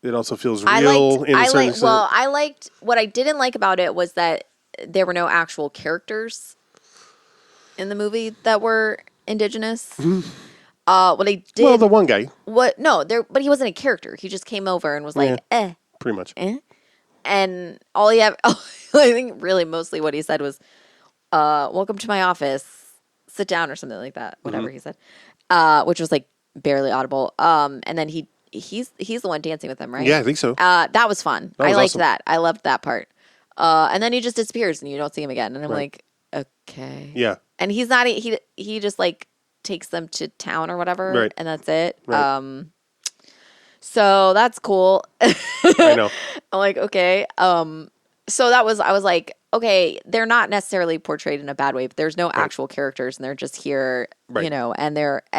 it also feels real. I liked what I didn't like about it was that there were no actual characters in the movie that were indigenous. What I did, Well, the one guy, but he wasn't a character. He just came over and was like, pretty much. and all he had, I think really mostly what he said was, "Welcome to my office. Sit down," or something like that. Whatever he said, which was like barely audible. And then he's the one dancing with him, right? Yeah, I think so. That was fun. That was I liked awesome. that. I loved that part. And then he just disappears and you don't see him again. And I'm like, okay. Yeah. And he's not. He just like takes them to town or whatever, Right. and that's it. Right. So that's cool. I know. I'm like, okay. So I was like, okay, they're not necessarily portrayed in a bad way, but there's no actual characters, and they're just here, Right. and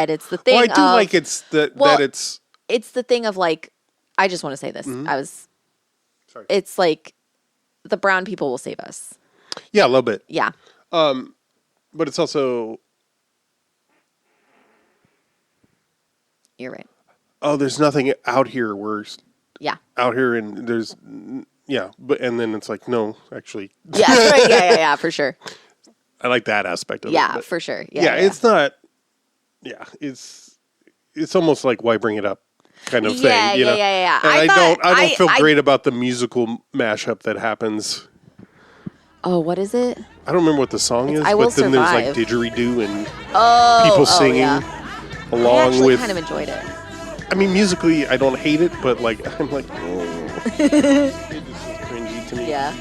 it's the thing. Well, I do of, like that it's. It's the thing of like, I just want to say this. Sorry. It's like the brown people will save us. Yeah, a little bit. Yeah. But it's also. You're right. Oh, there's nothing out here where. Yeah. Out here, and there's. Yeah, and then it's like, no, actually. Yeah, right. Yeah, for sure. I like that aspect of it. Yeah, but for sure. Yeah, it's not. Yeah, it's almost like why bring it up, kind of thing. Yeah. And I don't feel great about the musical mashup that happens. Oh, what is it? I don't remember what the song is, I Will but then Survive. there's like didgeridoo and people singing along I actually with. kind of enjoyed it. I mean, musically, I don't hate it, but like I'm like, oh, it just is cringy to me. Yeah.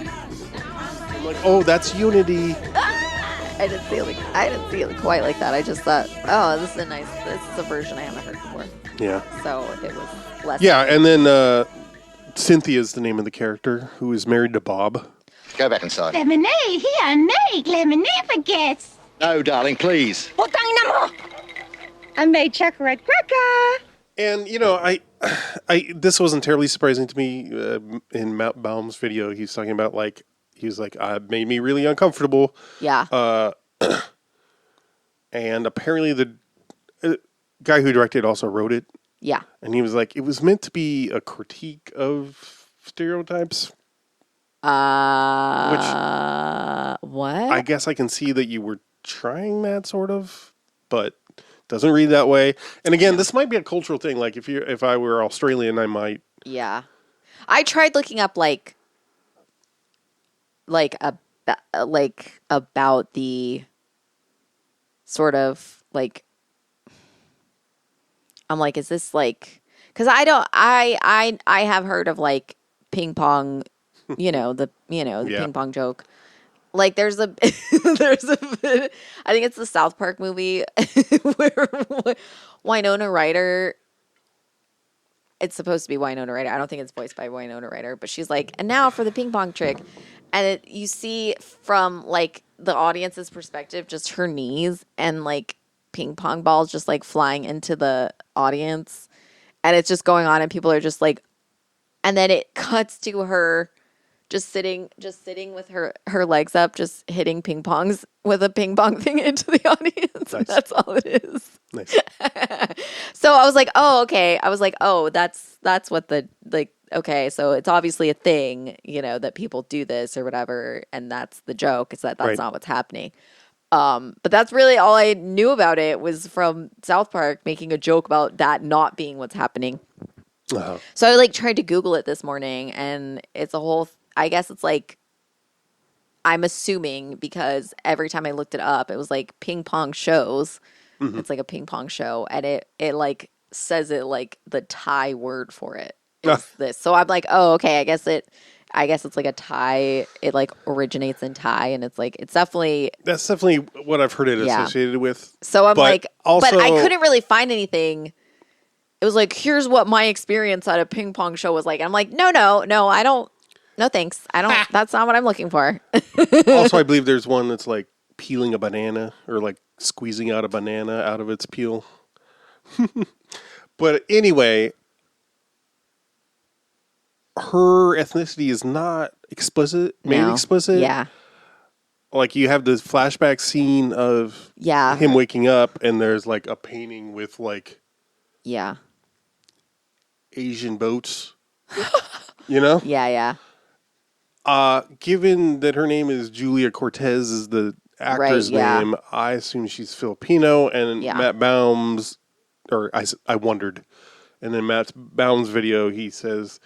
I'm like, oh, that's Unity. I didn't see it quite like that. I just thought, oh, this is a version I haven't heard before. Yeah. So it was less. Yeah, and then Cynthia is the name of the character who is married to Bob. Go back inside. Lemonade, here, make lemonade for guests. No, darling, please. I made chocolate cracker. And I this wasn't terribly surprising to me. In Matt Baum's video, he's talking about like it made me really uncomfortable. Yeah. And apparently the guy who directed also wrote it. Yeah. And he was like, it was meant to be a critique of stereotypes. What? I guess I can see that you were trying that sort of, but doesn't read that way. And again, this might be a cultural thing. Like if I were Australian, I might. Yeah. I tried looking up like about the sort of like, I'm like, is this like, because I have heard of like ping pong, the ping pong joke. Like there's a bit, I think it's the South Park movie where Winona Ryder, it's supposed to be Winona Ryder. I don't think it's voiced by Winona Ryder, but she's like, and now for the ping pong trick. And you see from like the audience's perspective, just her knees and like ping pong balls just like flying into the audience. And it's just going on and people are just like, and then it cuts to her just sitting with her legs up, just hitting ping pongs with a ping pong thing into the audience. Nice. And that's all it is. Nice. So I was like, oh, okay. I was like, oh, that's what the, like, okay. So it's obviously a thing, that people do this or whatever. And that's the joke, is that's right. Not what's happening. But that's really all I knew about it was from South Park making a joke about that not being what's happening. Uh-huh. So I like tried to Google it this morning and it's a whole I guess it's like, I'm assuming because every time I looked it up, it was like ping pong shows. Mm-hmm. It's like a ping pong show. And it like says it like the Thai word for it is this. So I'm like, oh, okay. I guess it's like a Thai. It like originates in Thai. And it's like, that's definitely what I've heard it associated with. So I'm but I couldn't really find anything. It was like, here's what my experience at a ping pong show was like. I'm like, no, I don't. No, thanks. I don't. That's not what I'm looking for. Also, I believe there's one that's like peeling a banana or like squeezing out a banana out of its peel. But anyway, her ethnicity is not made explicit. Yeah. Like you have this flashback scene of him waking up and there's like a painting with like Asian boats. Yeah. Given that her name is Julia Cortez is the actor's name, I assume she's Filipino, and Matt Baum's, or I wondered, and then Matt Baum's video, he says,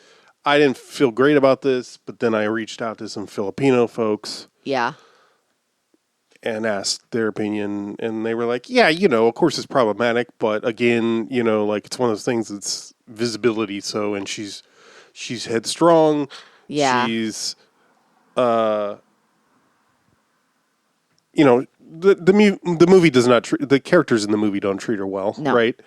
I didn't feel great about this, but then I reached out to some Filipino folks. Yeah. And asked their opinion, and they were like, yeah, of course it's problematic, but again, like it's one of those things that's visibility, so, and she's headstrong. Yeah. She's the movie does not the characters in the movie don't treat her well, right?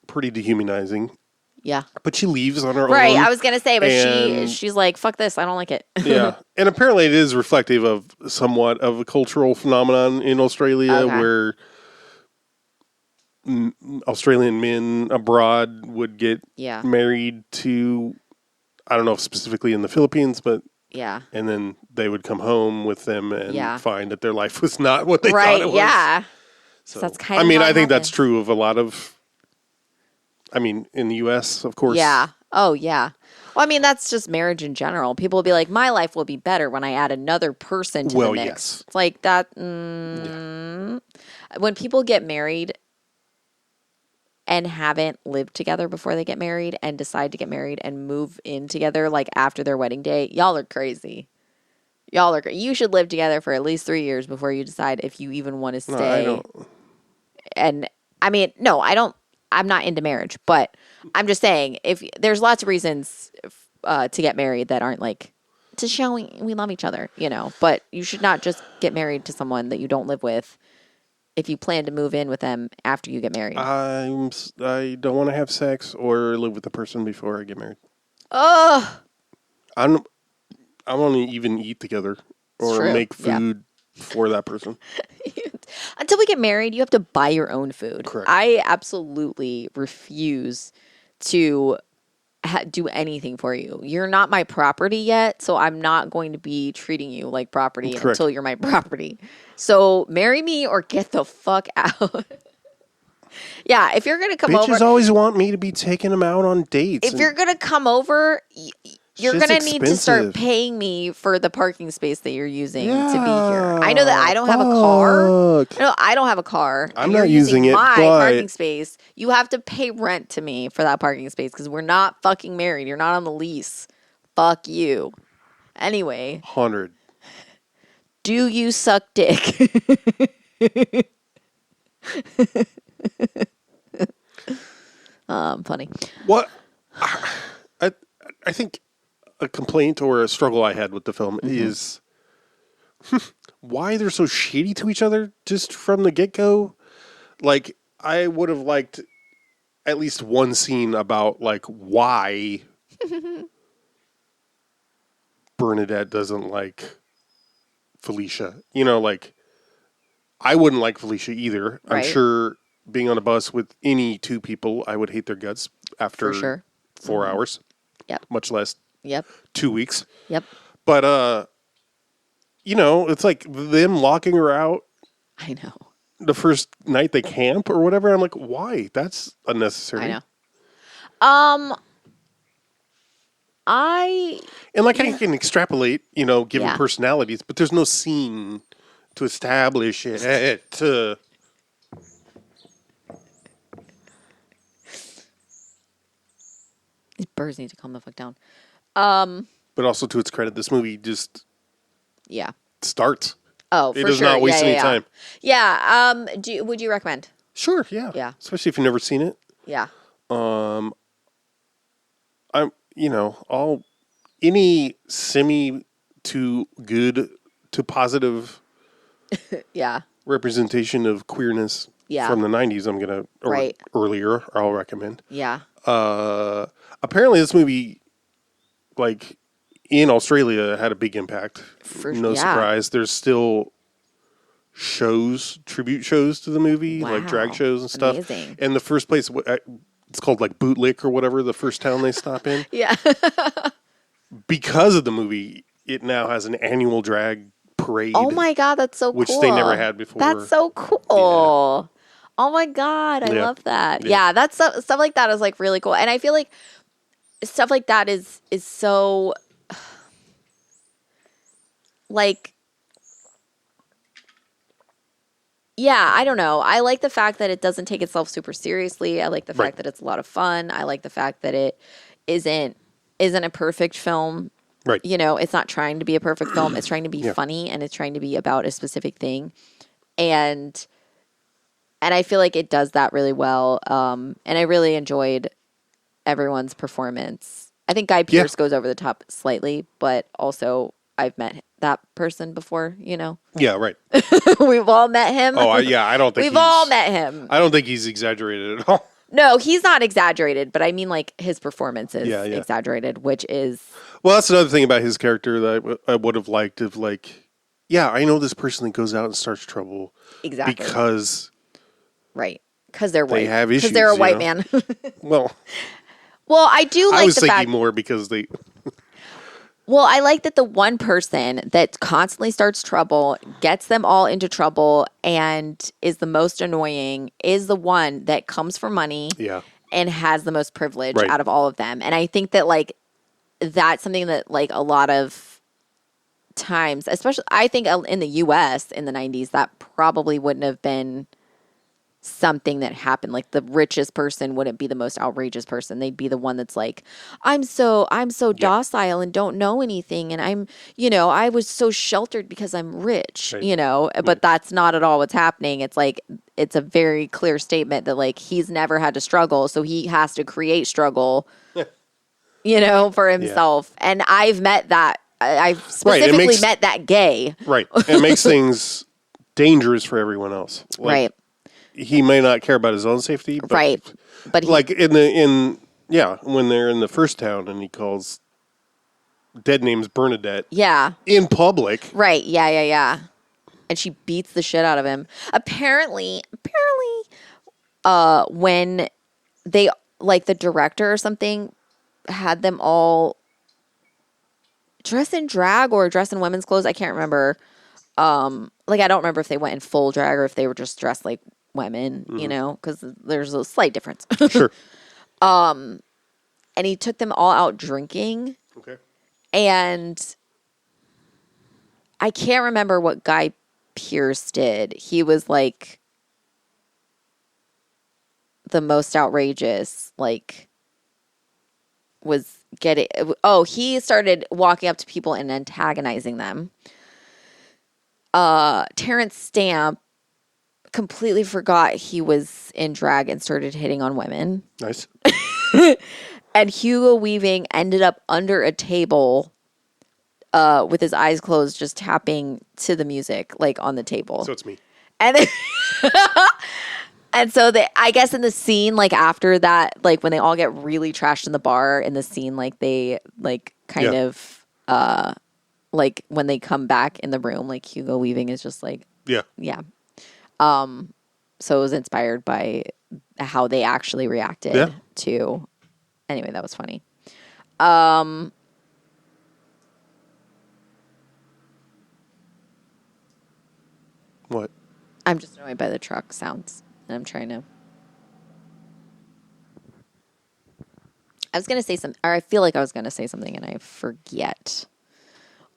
Pretty dehumanizing. Yeah. but she leaves on her Right. own. I was going to say, but and- she's like, fuck this. I don't like it. Yeah. And apparently it is reflective of somewhat of a cultural phenomenon in Australia Okay. where Australian men abroad would get Yeah. married to, I don't know if specifically in the Philippines, but Yeah. and then they would come home with them and Yeah. find that their life was not what they thought Right. it was. Yeah. So that's kind I of mean, how it I think that's happens. true of a lot of. I mean, in the U.S., of course. Yeah. Oh, yeah. Well, I mean, that's just marriage in general. People will be like, my life will be better when I add another person to the mix. Yes. It's like that. When people get married and haven't lived together before they get married and decide to get married and move in together like after their wedding day, y'all are crazy. Y'all are. You should live together for at least 3 years before you decide if you even want to stay. No, I don't. And I mean, no, I don't. I'm not into marriage, but I'm just saying if there's lots of reasons to get married that aren't like to show we love each other, you know. But you should not just get married to someone that you don't live with if you plan to move in with them after you get married. I don't want to have sex or live with the person before I get married. Oh, I want to even eat together or true. make food for that person. until we get married, you have to buy your own food. Correct. I absolutely refuse to do anything for you. You're not my property yet, so I'm not going to be treating you like property Correct. until you're my property. So marry me or get the fuck out. Yeah, if you're going to come Bitches over, always want me to be taking them out on dates. if you're going to come over, you're Shit's going to need to start expensive. paying me for the parking space that you're using to be here. I know that I don't have a car. fuck. No, I don't have a car. I'm and you're not using it, my but- parking space. You have to pay rent to me for that parking space because we're not fucking married. You're not on the lease. Fuck you. Anyway, 100. do you suck dick? Funny. What? I think a complaint or a struggle I had with the film is why they're so shady to each other just from the get-go. Like, I would have liked at least one scene about, like, why Bernadette doesn't like Felicia. You know, like, I wouldn't like Felicia either. Right. I'm sure being on a bus with any two people, I would hate their guts after For sure. 4 hours, Yep. much less Yep. 2 weeks. Yep. But, you know, it's like them locking her out I know. the first night they camp or whatever. I'm like, why? That's unnecessary. I know. I And like I can extrapolate, you know, given Yeah. personalities, but there's no scene to establish it. these birds need to calm the fuck down. But also to its credit, this movie just Yeah. starts. Oh, It for does sure. not waste yeah, any yeah, time. Yeah. Would you recommend? Sure, yeah. Yeah. Especially if you've never seen it. Yeah. Any semi to good to positive Yeah. representation of queerness Yeah. from the 90s, I'm going to, or Right. earlier, I'll recommend. Yeah. Apparently this movie, like, in Australia had a big impact. No yeah. surprise. There's still tribute shows to the movie, like drag Wow. shows and stuff. Amazing. And the first place, it's called like Bootlick or whatever, the first town they stop in. Yeah. Because of the movie, it now has an annual drag parade. Oh my God, that's so cool. Which they never had before. That's so cool. Oh my God, I Yeah. love that. Yeah. Yeah, that's stuff like that is like really cool. And I feel like stuff like that is so like, yeah, I don't know. I like the fact that it doesn't take itself super seriously. I like the Right. fact that it's a lot of fun. I like the fact that it isn't a perfect film. Right. You know, it's not trying to be a perfect film. It's trying to be Yeah. funny and it's trying to be about a specific thing. And I feel like it does that really well. And I really enjoyed everyone's performance. I think Guy Pearce goes over the top slightly, but also I've met that person before, you know. Yeah, right. We've all met him. Oh, I don't think We've all met him. I don't think he's exaggerated at all. No, he's not exaggerated, but I mean, like, his performance is Yeah. exaggerated, which is... Well, that's another thing about his character that I would have liked of, like, yeah, I know this person that goes out and starts trouble. Exactly. Because... Right. Because they're white. They have issues, Because they're a white you know? man. Well, I do like I was the thinking fact... more because they... Well, I like that the one person that constantly starts trouble, gets them all into trouble, and is the most annoying is the one that comes for money and has the most privilege out of all of them. And I think that, like, that's something that, like, a lot of times, especially, I think in the U.S. in the 90s, that probably wouldn't have been something that happened. Like, the richest person wouldn't be the most outrageous person. They'd be the one that's like, I'm so docile and don't know anything, and I'm, you know, I was so sheltered because I'm rich, you know. But that's not at all what's happening. It's like, it's a very clear statement that, like, he's never had to struggle, so he has to create struggle you know, for himself. And I've met that. I've specifically met that gay. Right. It makes things dangerous for everyone else. Like, right. He may not care about his own safety. But right. But like when they're in the first town and he calls dead names Bernadette. Yeah. In public. Right. Yeah. And she beats the shit out of him. Apparently, when they, like, the director or something had them all dress in drag or dress in women's clothes. I can't remember. Like, I don't remember if they went in full drag or if they were just dressed like women, you know, because there's a slight difference. Sure. And he took them all out drinking. Okay. And I can't remember what Guy Pearce did. He was like the most outrageous, like, was getting, he started walking up to people and antagonizing them. Terrence Stamp completely forgot he was in drag and started hitting on women. Nice. And Hugo Weaving ended up under a table with his eyes closed, just tapping to the music, like, on the table. So it's me. And then and so I guess in the scene, like, after that, like, when they all get really trashed in the bar, in the scene, like, they, like, kind of, like, when they come back in the room, like, Hugo Weaving is just like, yeah. So it was inspired by how they actually reacted to. Anyway, that was funny. What? I'm just annoyed by the truck sounds, and I'm trying to. I was gonna say something, or I feel like I was gonna say something, and I forget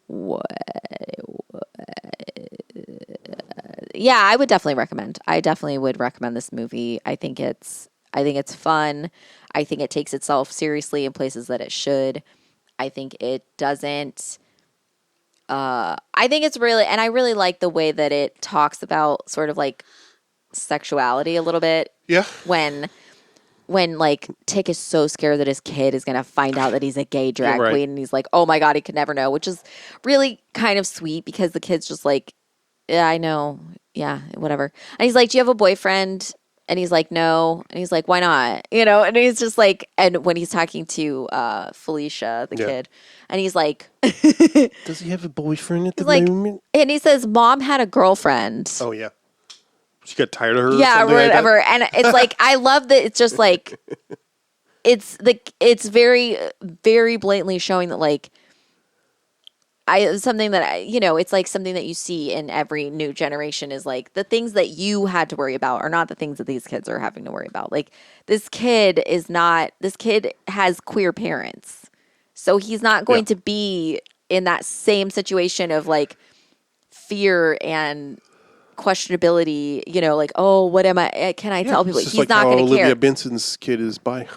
what it was. Yeah, I would definitely recommend. I definitely would recommend this movie. I think it's fun. I think it takes itself seriously in places that it should. I think it doesn't. I think it's really, and I really like the way that it talks about sort of like sexuality a little bit. Yeah. When like Tick is so scared that his kid is going to find out that he's a gay drag queen, and he's like, oh my God, he could never know, which is really kind of sweet because the kid's just like, yeah, I know. Yeah, whatever. And he's like, do you have a boyfriend? And he's like, no. And he's like, why not? You know, and he's just like, and when he's talking to Felicia, the kid, and he's like, does he have a boyfriend at the moment? And he says, Mom had a girlfriend. Oh, yeah. She got tired of her. Yeah, or whatever. Like and it's like, I love that it's just like, it's very, very blatantly showing that, like, something that it's like something that you see in every new generation is like the things that you had to worry about are not the things that these kids are having to worry about. Like, this kid has queer parents, so he's not going to be in that same situation of like fear and questionability, like, oh, what am I, can I tell people? He's like not going to care. Olivia Benson's kid is bi.